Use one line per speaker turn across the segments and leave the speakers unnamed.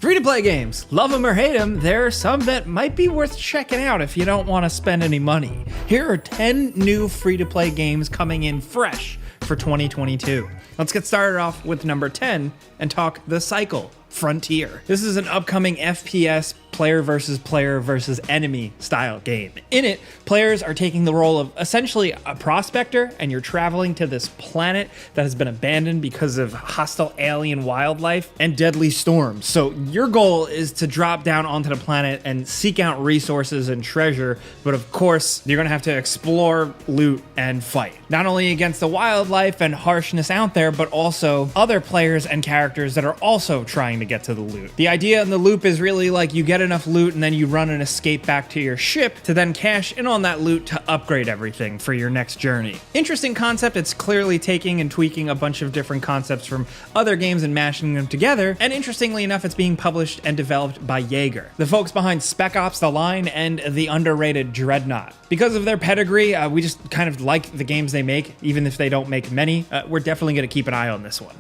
Free-to-play games, love them or hate them, there are some that might be worth checking out if you don't want to spend any money. Here are 10 new free-to-play games coming in fresh for 2022. Let's get started off with number 10 and talk The Cycle Frontier. This is an upcoming FPS player versus enemy style game. In it, players are taking the role of essentially a prospector, and you're traveling to this planet that has been abandoned because of hostile alien wildlife and deadly storms. So your goal is to drop down onto the planet and seek out resources and treasure, but of course, you're gonna have to explore, loot, and fight. Not only against the wildlife and harshness out there, but also other players and characters that are also trying to get to the loot. The idea in the loop is really like you get enough loot and then you run an escape back to your ship to then cash in on that loot to upgrade everything for your next journey. Interesting concept. It's clearly taking and tweaking a bunch of different concepts from other games and mashing them together, and interestingly enough, it's being published and developed by Jaeger, the folks behind Spec Ops: The Line and the underrated Dreadnought. Because of their pedigree, we just kind of like the games they make, even if they don't make many. We're definitely going to keep an eye on this one.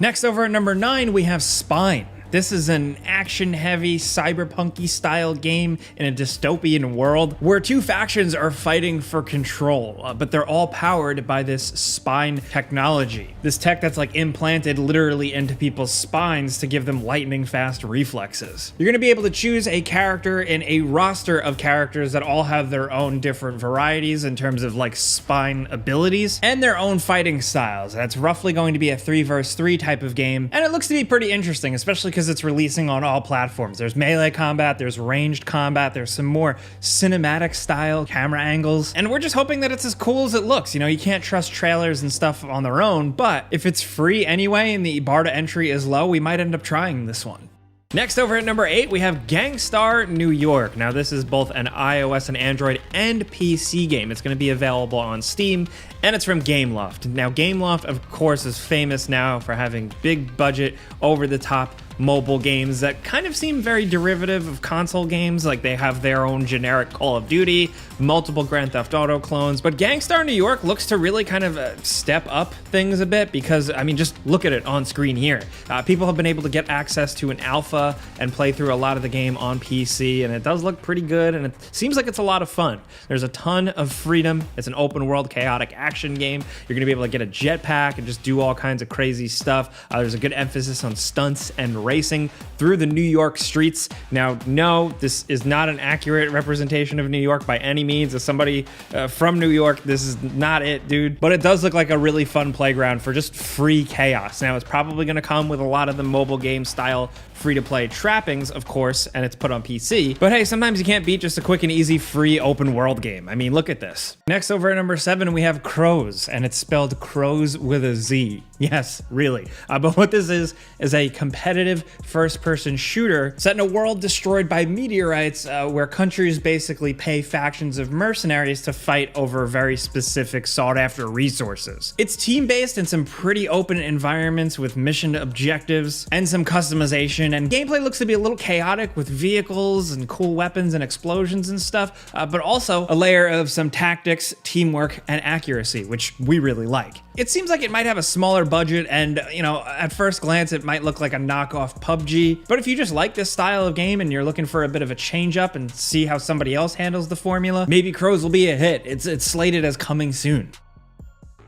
Next, over at number 9, we have Spine. This is an action-heavy, cyberpunk-y style game in a dystopian world where two factions are fighting for control, but they're all powered by this spine technology. This tech that's like implanted literally into people's spines to give them lightning-fast reflexes. You're gonna be able to choose a character in a roster of characters that all have their own different varieties in terms of like spine abilities and their own fighting styles. That's roughly going to be a 3 vs 3 type of game, and it looks to be pretty interesting, especially because it's releasing on all platforms. There's melee combat, there's ranged combat, there's some more cinematic style camera angles, and we're just hoping that it's as cool as it looks. You know, you can't trust trailers and stuff on their own, but if it's free anyway and the bar to entry is low, we might end up trying this one. Next, over at number 8, we have Gangstar New York. Now, this is both an iOS and Android and PC game. It's going to be available on Steam, and it's from Gameloft. Now, Gameloft, of course, is famous now for having big budget, over-the-top mobile games that kind of seem very derivative of console games. Like they have their own generic Call of Duty, multiple Grand Theft Auto clones, but Gangstar New York looks to really kind of step up things a bit because, I mean, just look at it on screen here. People have been able to get access to an alpha and play through a lot of the game on PC, and it does look pretty good, and it seems like it's a lot of fun. There's a ton of freedom. It's an open world, chaotic action game. You're gonna be able to get a jetpack and just do all kinds of crazy stuff. There's a good emphasis on stunts and racing through the New York streets. Now, no, this is not an accurate representation of New York by any means. As somebody from New York, this is not it, dude. But it does look like a really fun playground for just free chaos. Now, it's probably going to come with a lot of the mobile game style free-to-play trappings, of course, and it's put on PC. But hey, sometimes you can't beat just a quick and easy free open world game. I mean, look at this. Next, over at number 7, we have Crowz, and it's spelled Crowz with a Z. Yes, really. But what this is a competitive first-person shooter set in a world destroyed by meteorites where countries basically pay factions of mercenaries to fight over very specific sought-after resources. It's team-based in some pretty open environments with mission objectives and some customization, and gameplay looks to be a little chaotic with vehicles and cool weapons and explosions and stuff, but also a layer of some tactics, teamwork, and accuracy, which we really like. It seems like it might have a smaller budget, and, you know, at first glance, it might look like a knockoff PUBG, but if you just like this style of game and you're looking for a bit of a change up and see how somebody else handles the formula, maybe Crowz will be a hit. It's slated as coming soon.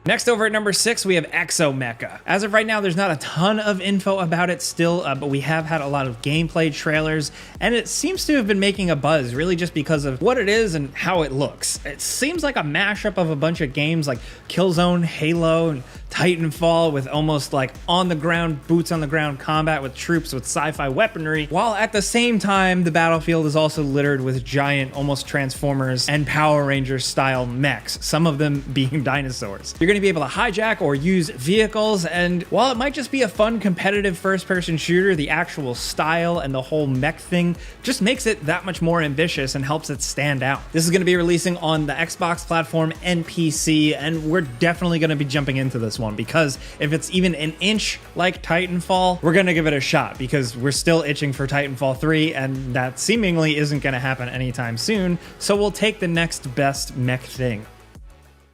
Next, over at number 6, we have ExoMecha. As of right now, there's not a ton of info about it still, but we have had a lot of gameplay trailers, and it seems to have been making a buzz, really just because of what it is and how it looks. It seems like a mashup of a bunch of games like Killzone, Halo, and Titanfall, with almost like on-the-ground, boots-on-the-ground combat with troops with sci-fi weaponry, while at the same time, the battlefield is also littered with giant, almost Transformers and Power Rangers style mechs, some of them being dinosaurs. You're going to be able to hijack or use vehicles, and while it might just be a fun competitive first-person shooter, the actual style and the whole mech thing just makes it that much more ambitious and helps it stand out. This is going to be releasing on the Xbox platform and PC, and we're definitely going to be jumping into this one because if it's even an inch like Titanfall, we're going to give it a shot because we're still itching for Titanfall 3, and that seemingly isn't going to happen anytime soon, so we'll take the next best mech thing.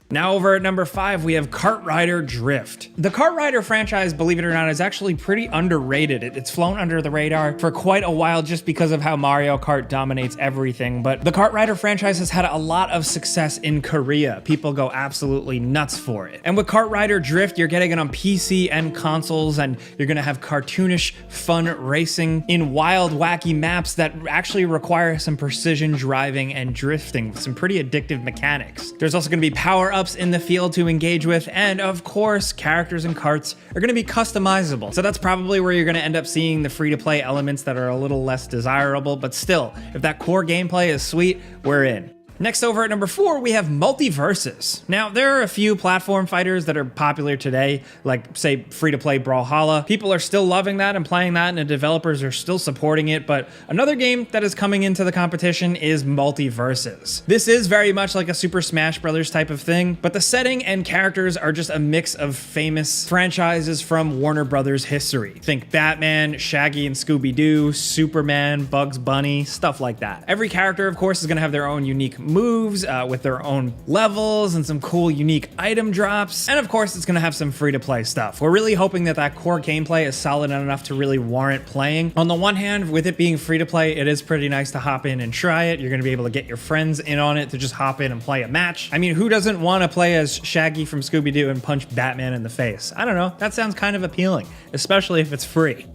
Now over at number 5, we have KartRider Drift. The KartRider franchise, believe it or not, is actually pretty underrated. It's flown under the radar for quite a while just because of how Mario Kart dominates everything, but the KartRider franchise has had a lot of success in Korea. People go absolutely nuts for it. And with KartRider Drift, you're getting it on PC and consoles, and you're gonna have cartoonish, fun racing in wild, wacky maps that actually require some precision driving and drifting with some pretty addictive mechanics. There's also gonna be power-ups in the field to engage with, and of course, characters and carts are going to be customizable. So that's probably where you're going to end up seeing the free-to-play elements that are a little less desirable, but still, if that core gameplay is sweet, we're in. Next over at number 4, we have MultiVersus. Now, there are a few platform fighters that are popular today, like, say, free-to-play Brawlhalla. People are still loving that and playing that, and the developers are still supporting it, but another game that is coming into the competition is MultiVersus. This is very much like a Super Smash Bros. Type of thing, but the setting and characters are just a mix of famous franchises from Warner Brothers history. Think Batman, Shaggy and Scooby-Doo, Superman, Bugs Bunny, stuff like that. Every character, of course, is going to have their own unique moves with their own levels and some cool unique item drops, and of course it's going to have some free-to-play stuff. We're really hoping that that core gameplay is solid enough to really warrant playing. On the one hand, with it being free-to-play, it is pretty nice to hop in and try it. You're going to be able to get your friends in on it to just hop in and play a match. I mean, who doesn't want to play as Shaggy from Scooby-Doo and punch Batman in the face? I don't know, that sounds kind of appealing, especially if it's free.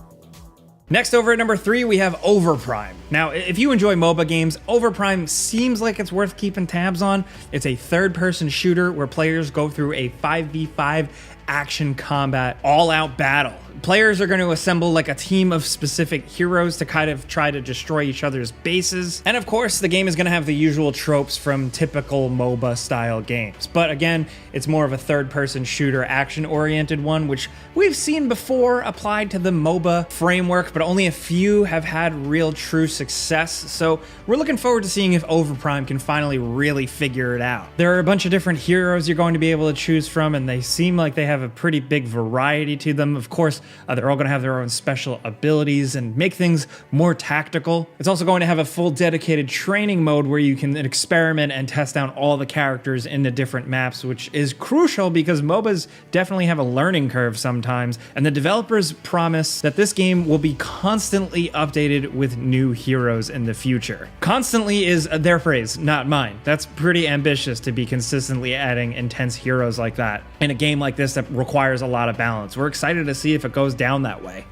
Next over at number 3, we have Overprime. Now, if you enjoy MOBA games, Overprime seems like it's worth keeping tabs on. It's a third-person shooter where players go through a 5v5 action combat all-out battle. Players are going to assemble like a team of specific heroes to kind of try to destroy each other's bases. And of course, the game is going to have the usual tropes from typical MOBA style games. But again, it's more of a third-person shooter action-oriented one, which we've seen before applied to the MOBA framework, but only a few have had real true success. So we're looking forward to seeing if Overprime can finally really figure it out. There are a bunch of different heroes you're going to be able to choose from, and they seem like they have a pretty big variety to them. Of course, they're all going to have their own special abilities and make things more tactical. It's also going to have a full dedicated training mode where you can experiment and test out all the characters in the different maps, which is crucial because MOBAs definitely have a learning curve sometimes, and the developers promise that this game will be constantly updated with new heroes in the future. Constantly is their phrase, not mine. That's pretty ambitious to be consistently adding intense heroes like that in a game like this that requires a lot of balance. We're excited to see if it goes down that way.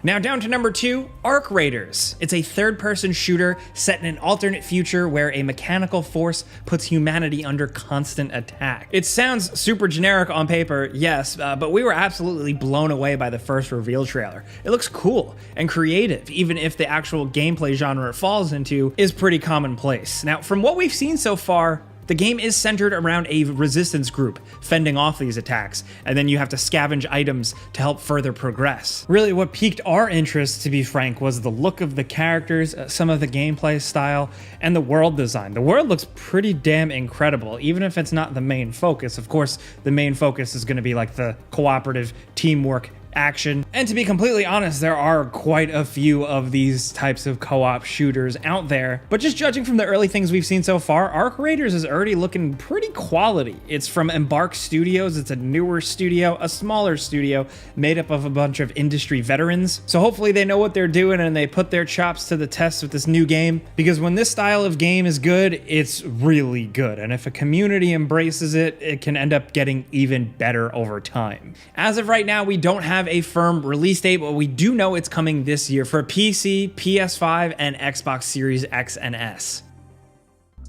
Now down to number 2, Arc Raiders. It's a third-person shooter set in an alternate future where a mechanical force puts humanity under constant attack. It sounds super generic on paper, yes, but we were absolutely blown away by the first reveal trailer. It looks cool and creative, even if the actual gameplay genre it falls into is pretty commonplace. Now, from what we've seen so far, the game is centered around a resistance group fending off these attacks, and then you have to scavenge items to help further progress. Really, what piqued our interest, to be frank, was the look of the characters, some of the gameplay style, and the world design. The world looks pretty damn incredible, even if it's not the main focus. Of course, the main focus is going to be like the cooperative teamwork action. And to be completely honest, there are quite a few of these types of co-op shooters out there, but just judging from the early things we've seen so far, Arc Raiders is already looking pretty quality. It's from Embark Studios. It's a newer studio, a smaller studio made up of a bunch of industry veterans. So hopefully they know what they're doing and they put their chops to the test with this new game, because when this style of game is good, it's really good. And if a community embraces it, it can end up getting even better over time. As of right now, we don't have a firm release date, but we do know it's coming this year for PC, PS5, and Xbox Series X and S.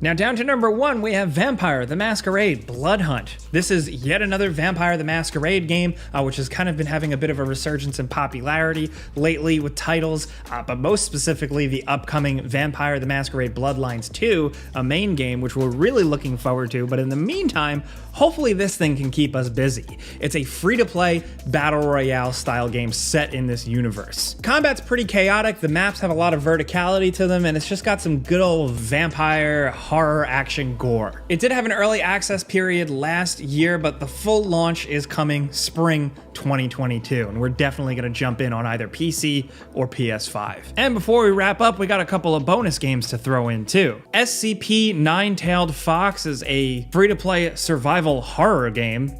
Now down to number 1, we have Vampire the Masquerade Bloodhunt. This is yet another Vampire the Masquerade game, which has kind of been having a bit of a resurgence in popularity lately with titles, but most specifically the upcoming Vampire the Masquerade Bloodlines 2, a main game which we're really looking forward to, but in the meantime, hopefully this thing can keep us busy. It's a free-to-play battle royale style game set in this universe. Combat's pretty chaotic, the maps have a lot of verticality to them, and it's just got some good old vampire horror, action, gore. It did have an early access period last year, but the full launch is coming spring 2022, and we're definitely going to jump in on either PC or PS5. And before we wrap up, we got a couple of bonus games to throw in too. SCP Nine-Tailed Fox is a free-to-play survival horror game,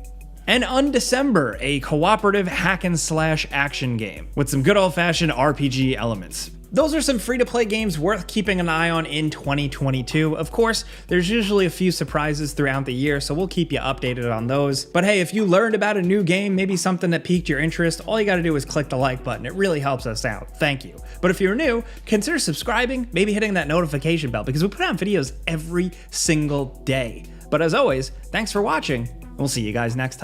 and Undecember, a cooperative hack-and-slash action game with some good old-fashioned RPG elements. Those are some free-to-play games worth keeping an eye on in 2022. Of course, there's usually a few surprises throughout the year, so we'll keep you updated on those. But hey, if you learned about a new game, maybe something that piqued your interest, all you gotta do is click the like button. It really helps us out. Thank you. But if you're new, consider subscribing, maybe hitting that notification bell, because we put out videos every single day. But as always, thanks for watching, and we'll see you guys next time.